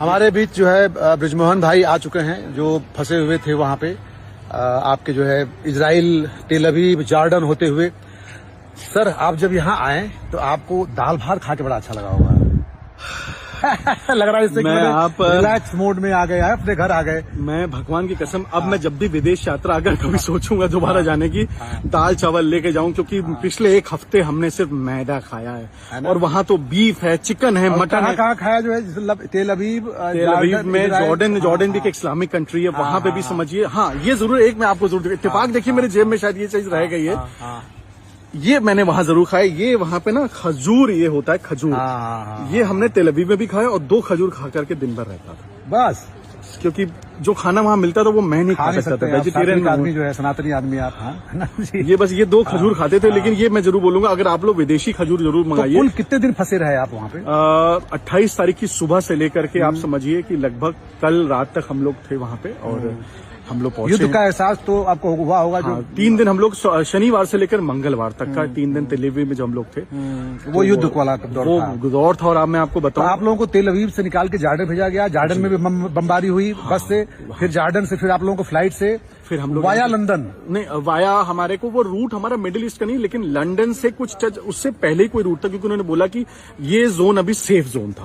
हमारे बीच जो है ब्रिजमोहन भाई आ चुके हैं जो फंसे हुए थे वहां पे आपके जो है इजराइल, टेल अवीव, जॉर्डन होते हुए। सर आप जब यहाँ आए तो आपको दाल भात खा के बड़ा अच्छा लगा होगा। लग रहा है इससे मैं आप रिलैक्स मोड में आ गए, अपने घर आ गए। मैं भगवान की कसम अब मैं जब भी विदेश यात्रा अगर कभी सोचूंगा दोबारा जाने की, दाल चावल लेके जाऊं, क्योंकि पिछले एक हफ्ते हमने सिर्फ मैदा खाया है और वहाँ तो बीफ है, चिकन है, मटन है। कहाँ खाया जो है तेल अवीव में, जॉर्डन भी एक इस्लामिक कंट्री है, वहाँ पे भी समझिए। हाँ ये जरूर, एक मैं आपको जरूर इत्तेफाक देखिए मेरे जेब में शायद ये चीज रह गई है, ये मैंने वहां जरूर खाया। ये वहां पे ना खजूर, ये होता है खजूर, ये हमने तेल अवीव में भी खाया और 2 खजूर खा करके दिन भर रहता था बस, क्योंकि जो खाना वहां मिलता था वो मैं नहीं खा सकता था, वेजिटेरियन आदमी जो है, सनातनी आदमी आप। हाँ ये बस ये 2 खजूर खाते थे। लेकिन ये मैं जरूर बोलूंगा, अगर आप लोग विदेशी खजूर जरूर मंगाइए। कुल कितने दिन फंसे रहे आप वहाँ पे? 28 तारीख की सुबह से लेकर के आप समझिए कि लगभग कल रात तक हम लोग थे वहाँ पे और हम लोग पहुंचे। युद्ध का एहसास तो आपको हुआ होगा। हाँ, 3 दिन हम लोग शनिवार से लेकर मंगलवार तक का 3 दिन तेल अवीव में जो हम लोग थे, वो युद्ध वाला दौर था। और अब मैं आपको बताऊं, आप लोगों को तेल अवीव से निकाल के जॉर्डन भेजा गया, जॉर्डन में भी बमबारी हुई बस से, फिर जॉर्डन से फिर आप लोगों को फ्लाइट से, फिर हम लोग वाया लंदन, नहीं वाया हमारे को वो रूट हमारा मिडिल ईस्ट का नहीं, लेकिन लंदन से कुछ उससे पहले ही कोई रूट था, क्योंकि उन्होंने बोला कि ये जोन अभी सेफ जोन था।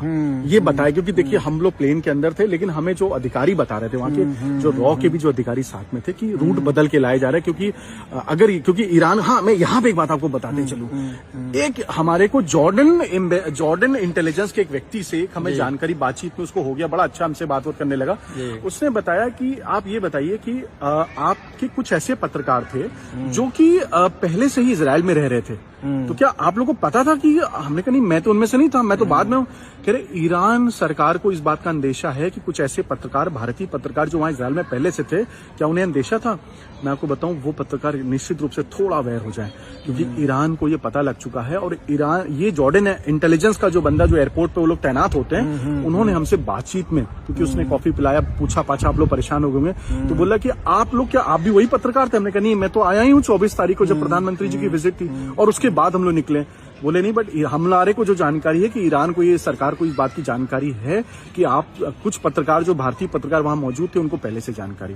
ये बताया, क्योंकि देखिए हम लोग प्लेन के अंदर थे, लेकिन हमें जो अधिकारी बता रहे थे वहाँ के, जो रॉ के भी जो अधिकारी साथ में थे, कि रूट बदल के लाए जा रहे हैं, क्योंकि ईरान। हाँ मैं यहाँ पे एक बात आपको बताते चलूं, एक हमारे को जॉर्डन इंटेलिजेंस के एक व्यक्ति से हमें जानकारी, बातचीत में उसको हो गया, बड़ा अच्छा हमसे बात करने लगा। उसने बताया कि आप ये बताइए कि आपके कुछ ऐसे पत्रकार थे जो कि पहले से ही इजराइल में रह रहे थे, तो क्या आप लोगों को पता था कि? हमने कहा नहीं, मैं तो उनमें से नहीं था, मैं तो बाद में हूँ। कह रहे ईरान सरकार को इस बात का अंदेशा है कि कुछ ऐसे पत्रकार, भारतीय पत्रकार जो वहां इजराइल में पहले से थे, क्या उन्हें अंदेशा था? मैं आपको बताऊं, वो पत्रकार निश्चित रूप से थोड़ा अवेयर हो जाए, क्योंकि ईरान को ये पता लग चुका है। और ईरान, ये जॉर्डन इंटेलिजेंस का जो बंदा जो एयरपोर्ट पे वो लोग तैनात होते हैं, उन्होंने हमसे बातचीत में, क्योंकि उसने कॉफी पिलाया, पूछा पाछा, आप लोग परेशान हो गए, तो बोला कि आप लोग क्या, आप भी वही पत्रकार थे? हमने कहा नहीं, मैं तो आया ही हूँ 24 तारीख को, जब प्रधानमंत्री जी की विजिट थी, और उसके बाद हम लोग निकले। बोले नहीं, बट हमारे को जो जानकारी है कि ईरान को, ये सरकार को इस बात की जानकारी है कि आप कुछ पत्रकार, जो भारतीय पत्रकार वहां मौजूद थे, उनको पहले से जानकारी।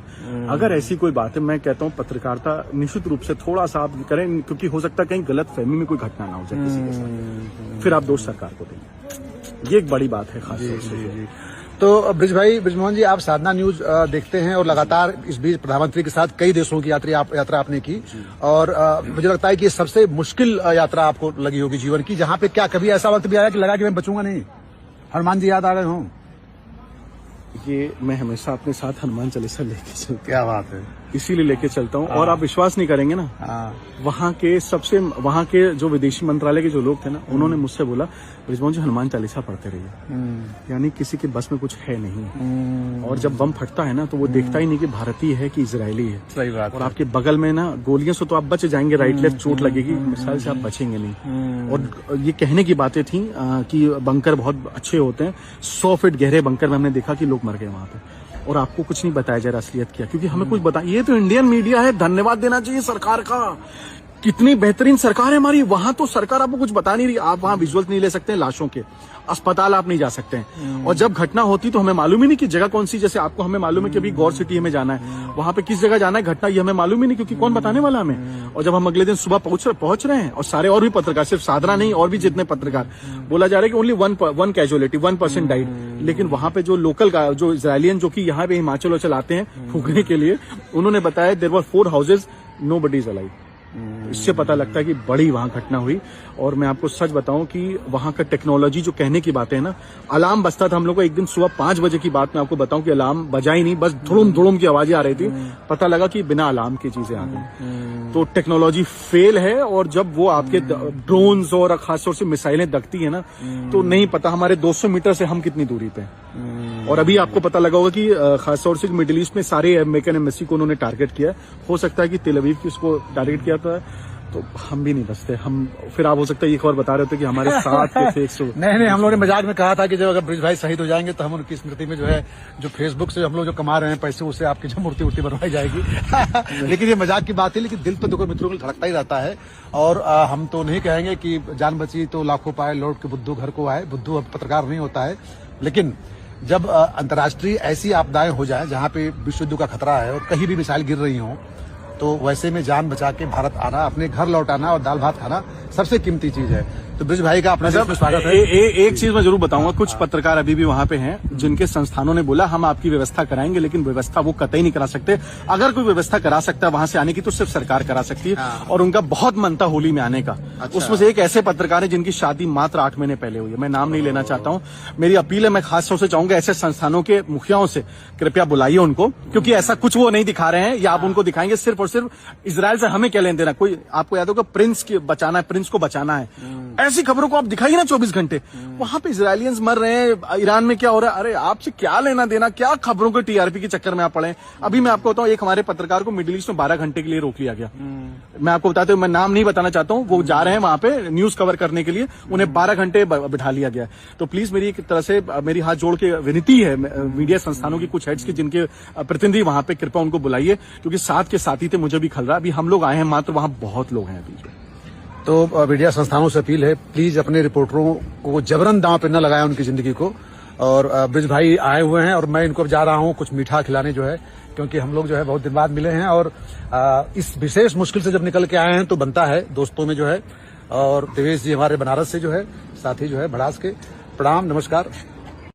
अगर ऐसी कोई बात है, मैं कहता हूं पत्रकारिता निश्चित रूप से थोड़ा सा आप करें, क्योंकि हो सकता है कहीं गलत फहमी में कोई घटना ना हो जाए किसी के साथ, फिर आप दोष सरकार को देंगे। ये एक बड़ी बात है खास तौर से। तो ब्रिजमोहन जी, आप साधना न्यूज देखते हैं और लगातार इस बीच प्रधानमंत्री के साथ कई देशों की यात्रा आपने की, और मुझे लगता है कि ये सबसे मुश्किल यात्रा आपको लगी होगी जीवन की, जहां पे क्या कभी ऐसा वक्त भी आया कि लगा कि मैं बचूंगा नहीं, हनुमान जी याद आ गए हों? ये मैं हमेशा अपने साथ हनुमान चालीसा लेके चलता। क्या बात है, इसीलिए लेके चलता हूँ। और आप विश्वास नहीं करेंगे ना, वहाँ के जो विदेशी मंत्रालय के जो लोग थे ना, उन्होंने मुझसे बोला, ब्रिजमोहन जी हनुमान चालीसा पढ़ते रहिए, यानी किसी के बस में कुछ है नहीं। और जब बम फटता है ना, तो वो देखता ही नहीं कि भारतीय है कि इजरायली है। सही बात। और आपके बगल में ना गोलियों से तो आप बच जाएंगे, राइट लेफ्ट चोट लगेगी, मिसाइल से आप बचेंगे नहीं। और ये कहने की बातें थी कि बंकर बहुत अच्छे होते हैं, 100 फीट गहरे बंकर में हमने देखा कि लोग मर गए वहां पे, और आपको कुछ नहीं बताया जा रहा असलियत क्या, क्योंकि हमें कुछ बता, ये तो इंडियन मीडिया है, धन्यवाद देना चाहिए सरकार का, कितनी बेहतरीन सरकार है हमारी। वहां तो सरकार आपको कुछ बता नहीं रही, आप वहां विजुअल्स नहीं ले सकते हैं लाशों के, अस्पताल आप नहीं जा सकते हैं, और जब घटना होती तो हमें मालूम ही नहीं कि जगह कौन सी, जैसे आपको हमें मालूम है कि अभी गौर सिटी हमें जाना है, वहां पे किस जगह जाना है, घटना ये हमें मालूम ही नहीं, क्योंकि कौन बताने वाला हमें। और जब हम अगले दिन सुबह पहुंच रहे हैं, और सारे और भी पत्रकार, सिर्फ साधना नहीं, और भी जितने पत्रकार, बोला जा रहा है कि ओनली वन कैजुअलिटी, 1% डाइड, लेकिन वहां पे जो लोकल जो इजरायलियन जो कि यहाँ पे हिमाचल आते हैं फूकने के लिए, उन्होंने बताया there were 4 houses, nobody is alive. इससे पता लगता है कि बड़ी वहां घटना हुई। और मैं आपको सच बताऊं कि वहां का टेक्नोलॉजी जो कहने की बातें है ना, अलार्म बजता था हम लोग को, एक दिन सुबह 5 बजे की बात मैं आपको बताऊं कि अलार्म बजा ही नहीं, बस धुड़ुम धुड़ुम की आवाजें आ रही थी, पता लगा कि बिना अलार्म की चीजें आ गई। तो टेक्नोलॉजी फेल है, और जब वो आपके ड्रोन्स और खासतौर से मिसाइलें दगती है ना, तो नहीं पता हमारे 200 मीटर से हम कितनी दूरी पे हैं। और अभी आपको पता लगा होगा कि खासतौर से मिडिल ईस्ट में सारे अमेरिकन एम्बेसी को उन्होंने टारगेट किया है। हो सकता है कि तेल अवीव की उसको टारगेट किया था, तो हम भी नहीं बचते। हम फिर आप हो सकता है ये खबर बता रहे थे कि हमारे साथ के थे 100। नहीं, हम लोगों ने मजाक में कहा था कि जब अगर ब्रिज भाई शहीद हो जाएंगे तो हम उनकी स्मृति में जो है, जो फेसबुक से हम लोग जो कमा रहे हैं पैसे, उससे आपकी जो मूर्ति उर्ति बनवाई जाएगी। लेकिन ये मजाक की बात है, लेकिन दिल तो देखो मित्रों को धड़कता ही रहता है। और हम तो नहीं कहेंगे कि जान बची तो लाखों पाए, लौट के बुद्धू घर को आए। बुद्धू अब पत्रकार नहीं होता है, लेकिन जब अंतर्राष्ट्रीय ऐसी आपदाएं हो जाए जहां पे विश्व युद्ध का खतरा है और कहीं भी मिसाइल गिर रही हो, तो वैसे में जान बचा के भारत आना, अपने घर लौट आना और दाल भात खाना सबसे कीमती चीज है। तो ब्रिज भाई का अपने देश में स्वागत है। एक चीज मैं जरूर बताऊंगा, कुछ पत्रकार अभी भी वहां पे हैं जिनके संस्थानों ने बोला हम आपकी व्यवस्था कराएंगे, लेकिन व्यवस्था वो कतई नहीं करा सकते। अगर कोई व्यवस्था करा सकता है वहां से आने की, तो सिर्फ सरकार करा सकती है। और उनका बहुत मन था होली में आने का। उसमें से एक ऐसे पत्रकार है जिनकी शादी मात्र 8 महीने पहले हुई है। मैं नाम नहीं लेना चाहता हूँ। मेरी अपील है, मैं खास तौर से चाहूंगा ऐसे संस्थानों के मुखियाओं से कृपया बुलाइए उनको, क्योंकि ऐसा कुछ वो नहीं दिखा रहे हैं, या आप उनको दिखाएंगे सिर्फ और सिर्फ इजराइल से हमें क्या लेन देना। कोई आपको याद होगा प्रिंस को बचाना है, ऐसी खबरों को आप दिखाइए ना 24 घंटे। वहां पे इजरायलियंस मर रहे हैं, ईरान में क्या हो रहा है, अरे आपसे क्या लेना देना, क्या खबरों के टीआरपी के चक्कर में आप पड़े। अभी मैं आपको बताऊं, एक हमारे पत्रकार को मिडिल ईस्ट में 12 घंटे के लिए रोक लिया गया। मैं आपको बताते हुए, मैं नाम नहीं बताना चाहता हूं, वो जा रहे हैं वहां पे न्यूज कवर करने के लिए, उन्हें 12 घंटे बिठा लिया गया। तो प्लीज मेरी एक तरह से मेरी हाथ जोड़ के विनती है मीडिया संस्थानों की, कुछ हेड्स की जिनके प्रतिनिधि वहां पे, कृपया उनको बुलाइए, क्योंकि साथ के साथी थे, मुझे भी खल रहा। अभी हम लोग आए हैं मात्र, वहां बहुत लोग हैं अभी। तो मीडिया संस्थानों से अपील है, प्लीज अपने रिपोर्टरों को जबरन दांव पे न लगाएं उनकी जिंदगी को। और ब्रिज भाई आए हुए हैं और मैं इनको अब जा रहा हूं कुछ मीठा खिलाने, जो है, क्योंकि हम लोग जो है बहुत दिन बाद मिले हैं और इस विशेष मुश्किल से जब निकल के आए हैं तो बनता है दोस्तों में जो है। और देवेश जी हमारे बनारस से जो है साथी जो है भड़ास के, प्रणाम, नमस्कार।